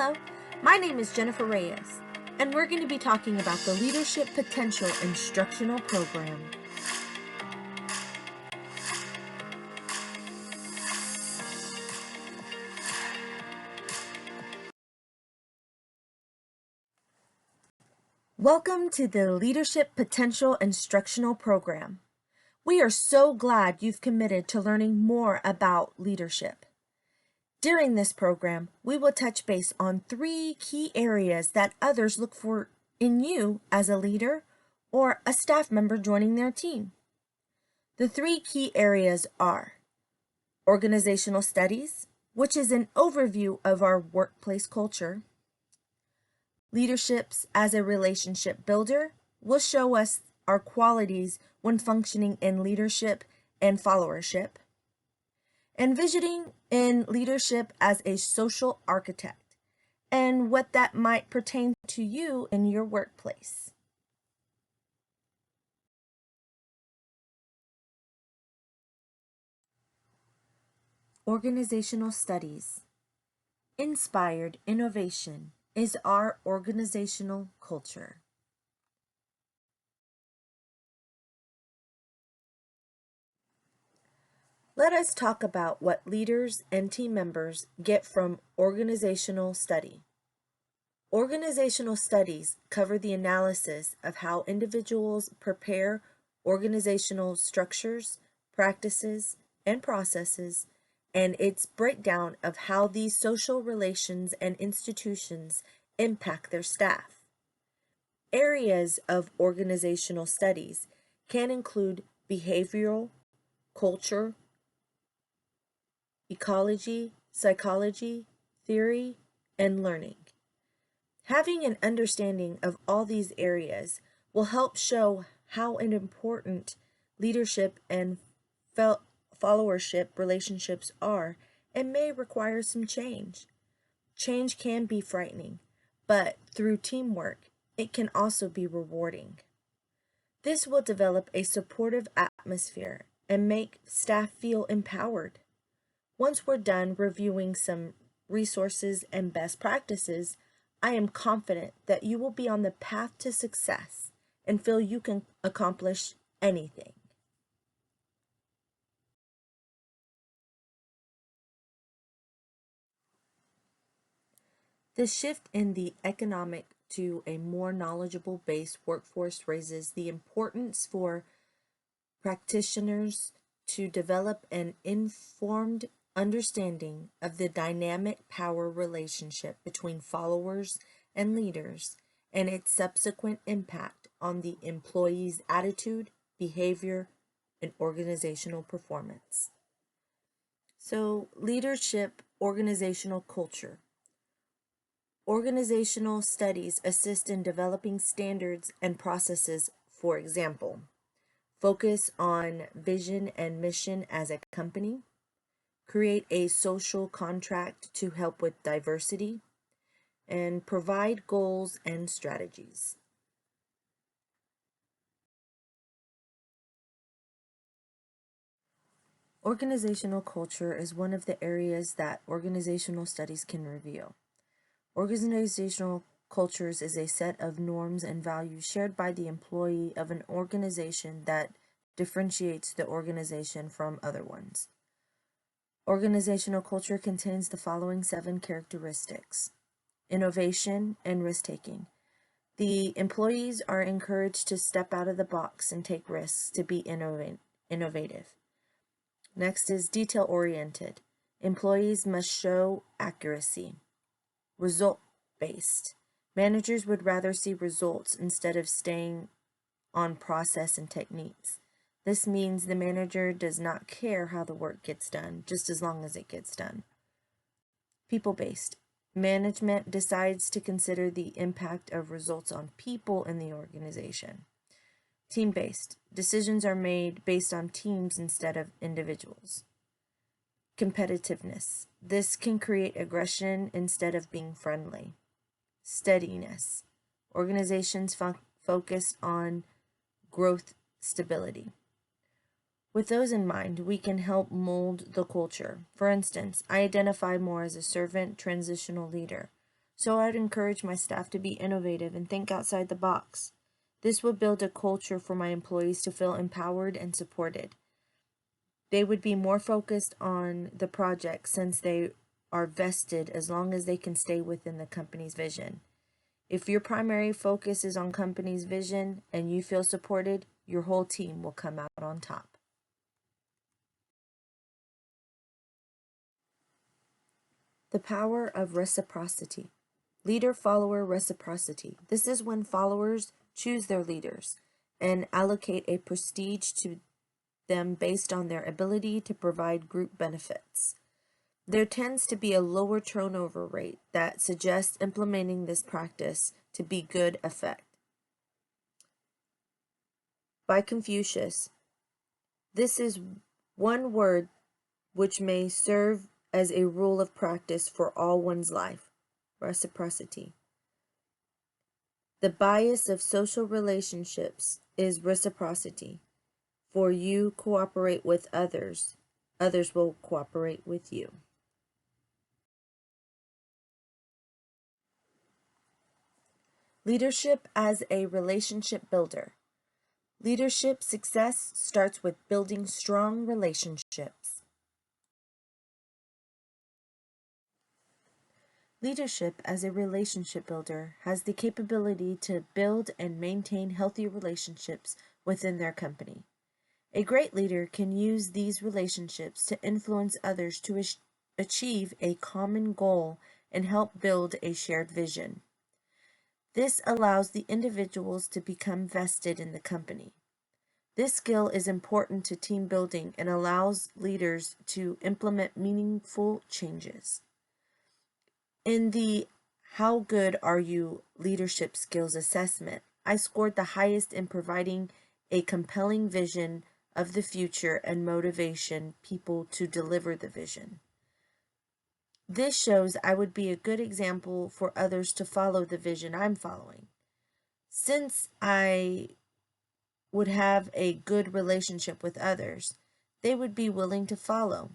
Hello, my name is Jennifer Reyes, and we're going to be talking about the Leadership Potential Instructional Program. Welcome to the Leadership Potential Instructional Program. We are so glad you've committed to learning more about leadership. During this program, we will touch base on 3 key areas that others look for in you as a leader or a staff member joining their team. The 3 key areas are organizational studies, which is an overview of our workplace culture. Leaderships as a relationship builder will show us our qualities when functioning in leadership and followership. Envisioning in leadership as a social architect and what that might pertain to you in your workplace. Organizational studies. Inspired innovation is our organizational culture. Let us talk about what leaders and team members get from organizational study. Organizational studies cover the analysis of how individuals prepare organizational structures, practices, and processes, and its breakdown of how these social relations and institutions impact their staff. Areas of organizational studies can include behavioral, culture, ecology, psychology, theory, and learning. Having an understanding of all these areas will help show how important leadership and followership relationships are and may require some change. Change can be frightening, but through teamwork, it can also be rewarding. This will develop a supportive atmosphere and make staff feel empowered. Once we're done reviewing some resources and best practices, I am confident that you will be on the path to success and feel you can accomplish anything. The shift in the economic to a more knowledgeable based workforce raises the importance for practitioners to develop an informed understanding of the dynamic power relationship between followers and leaders and its subsequent impact on the employee's attitude, behavior, and organizational performance. So, leadership, organizational culture. Organizational studies assist in developing standards and processes, for example, focus on vision and mission as a company, create a social contract to help with diversity, and provide goals and strategies. Organizational culture is one of the areas that organizational studies can reveal. Organizational cultures is a set of norms and values shared by the employee of an organization that differentiates the organization from other ones. Organizational culture contains the following 7 characteristics: innovation and risk-taking. The employees are encouraged to step out of the box and take risks to be innovative. Next is detail-oriented. Employees must show accuracy. Result-based. Managers would rather see results instead of staying on process and techniques. This means the manager does not care how the work gets done, just as long as it gets done. People-based. Management decides to consider the impact of results on people in the organization. Team-based. Decisions are made based on teams instead of individuals. Competitiveness. This can create aggression instead of being friendly. Steadiness. Organizations focus on growth stability. With those in mind, we can help mold the culture. For instance, I identify more as a servant transitional leader, So I'd encourage my staff to be innovative and think outside the box. This would build a culture for my employees to feel empowered and supported. They would be more focused on the project since they are vested as long as they can stay within the company's vision. If your primary focus is on company's vision and you feel supported, your whole team will come out on top. The power of reciprocity. Leader-follower reciprocity. This is when followers choose their leaders and allocate a prestige to them based on their ability to provide group benefits. There tends to be a lower turnover rate that suggests implementing this practice to be good effect. By Confucius, this is one word which may serve as a rule of practice for all one's life. Reciprocity. The bias of social relationships is reciprocity. For you cooperate with others, others will cooperate with you. Leadership as a relationship builder. Leadership success starts with building strong relationships. Leadership as a relationship builder has the capability to build and maintain healthy relationships within their company. A great leader can use these relationships to influence others to achieve a common goal and help build a shared vision. This allows the individuals to become vested in the company. This skill is important to team building and allows leaders to implement meaningful changes. In the How Good Are You Leadership Skills Assessment, I scored the highest in providing a compelling vision of the future and motivation people to deliver the vision. This shows I would be a good example for others to follow the vision I'm following. Since I would have a good relationship with others, they would be willing to follow.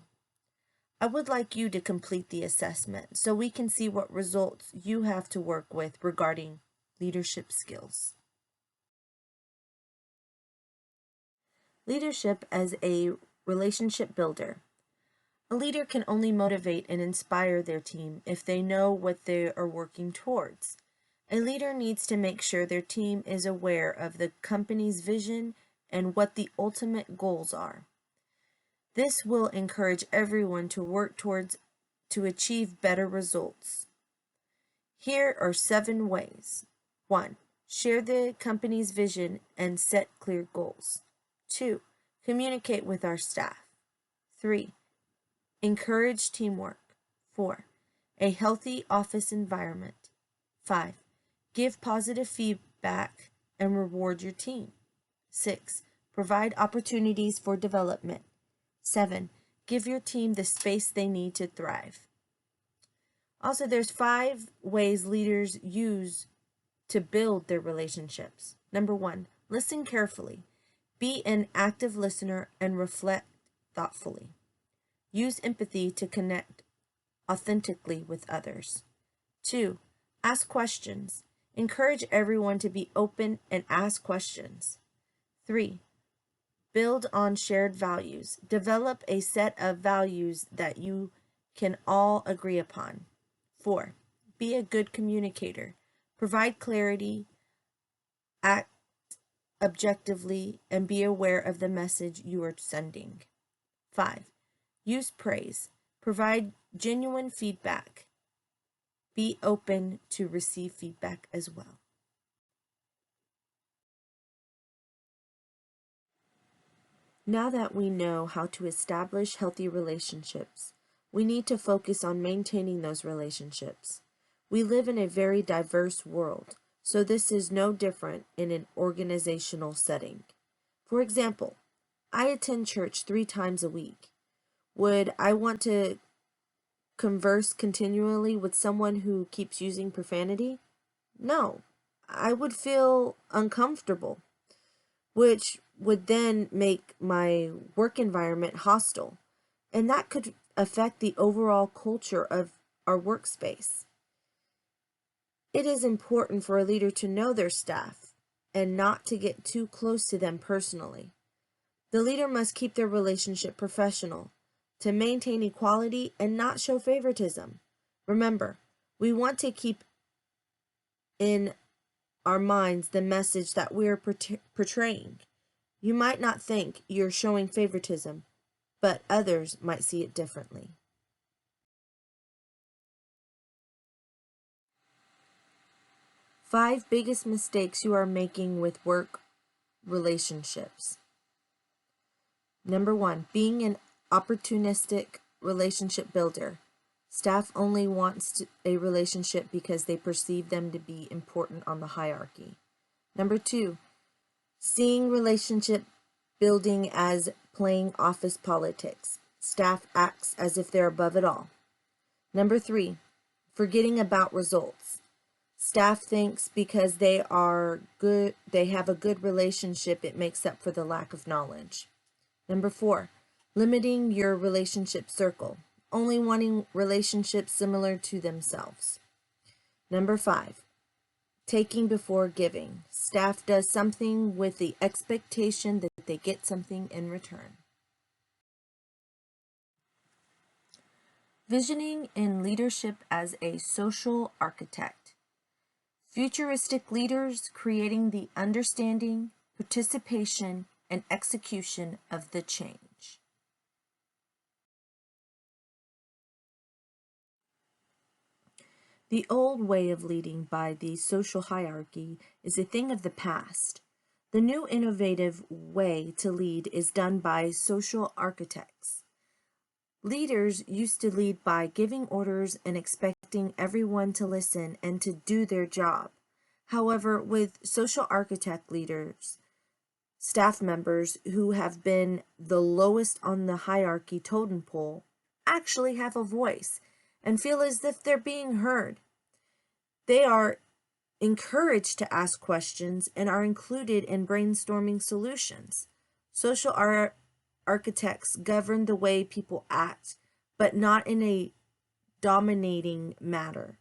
I would like you to complete the assessment so we can see what results you have to work with regarding leadership skills. Leadership as a relationship builder. A leader can only motivate and inspire their team if they know what they are working towards. A leader needs to make sure their team is aware of the company's vision and what the ultimate goals are. This will encourage everyone to work to achieve better results. Here are 7 ways. 1. Share the company's vision and set clear goals. 2. Communicate with our staff. 3. Encourage teamwork. 4. A healthy office environment. 5. Give positive feedback and reward your team. 6. Provide opportunities for development. 7. Give your team the space they need to thrive. Also, there's 5 ways leaders use to build their relationships. Number 1, listen carefully. Be an active listener and reflect thoughtfully. Use empathy to connect authentically with others. 2, ask questions. Encourage everyone to be open and ask questions. 3, build on shared values. Develop a set of values that you can all agree upon. 4, be a good communicator. Provide clarity, act objectively, and be aware of the message you are sending. 5, use praise. Provide genuine feedback. Be open to receive feedback as well. Now that we know how to establish healthy relationships, we need to focus on maintaining those relationships. We live in a very diverse world, so this is no different in an organizational setting. For example, I attend church 3 times a week. Would I want to converse continually with someone who keeps using profanity? No, I would feel uncomfortable, which would then make my work environment hostile, and that could affect the overall culture of our workspace. It is important for a leader to know their staff and not to get too close to them personally. The leader must keep their relationship professional, to maintain equality and not show favoritism. Remember, we want to keep in our minds the message that we're portraying. You might not think you're showing favoritism, but others might see it differently. Five biggest mistakes you are making with work relationships. Number 1, being an opportunistic relationship builder. Staff only wants a relationship because they perceive them to be important on the hierarchy. Number 2, seeing relationship building as playing office politics. Staff acts as if they're above it all. Number 3, forgetting about results. Staff thinks because they have a good relationship, it makes up for the lack of knowledge. Number 4, limiting your relationship circle, only wanting relationships similar to themselves. Number 5, taking before giving. Staff does something with the expectation that they get something in return. Visioning in leadership as a social architect. Futuristic leaders creating the understanding, participation, and execution of the change. The old way of leading by the social hierarchy is a thing of the past. The new innovative way to lead is done by social architects. Leaders used to lead by giving orders and expecting everyone to listen and to do their job. However, with social architect leaders, staff members who have been the lowest on the hierarchy totem pole actually have a voice and feel as if they're being heard. They are encouraged to ask questions and are included in brainstorming solutions. Social architects govern the way people act, but not in a dominating manner.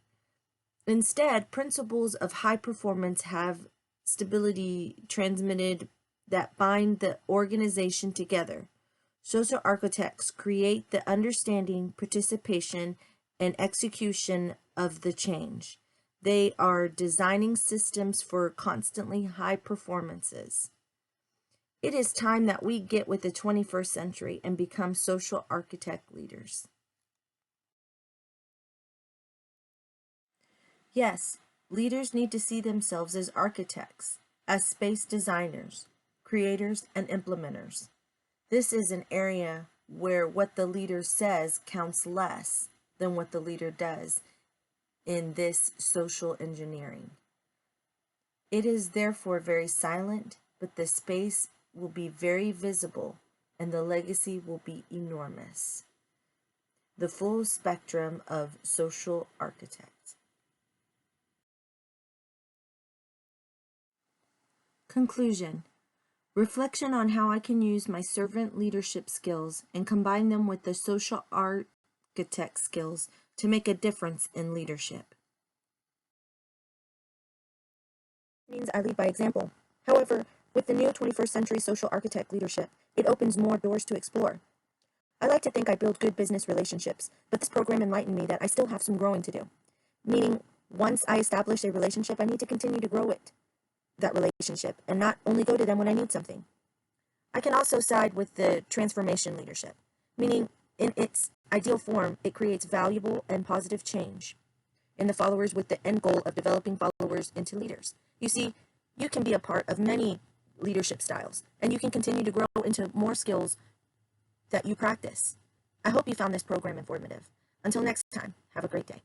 Instead, principles of high performance have stability transmitted that bind the organization together. Social architects create the understanding, participation, and execution of the change. They are designing systems for constantly high performances. It is time that we get with the 21st century and become social architect leaders. Yes, leaders need to see themselves as architects, as space designers, creators, and implementers. This is an area where what the leader says counts less than what the leader does in this social engineering. It is therefore very silent, but the space will be very visible and the legacy will be enormous. The full spectrum of social architects. Conclusion. Reflection on how I can use my servant leadership skills and combine them with the social architect skills to make a difference in leadership. It means I lead by example. However, with the new 21st century social architect leadership, it opens more doors to explore. I like to think I build good business relationships, but this program enlightened me that I still have some growing to do. Meaning, once I establish a relationship, I need to continue to grow that relationship, and not only go to them when I need something. I can also side with the transformation leadership, meaning in its ideal form, it creates valuable and positive change in the followers with the end goal of developing followers into leaders. You see, you can be a part of many leadership styles, and you can continue to grow into more skills that you practice. I hope you found this program informative. Until next time, have a great day.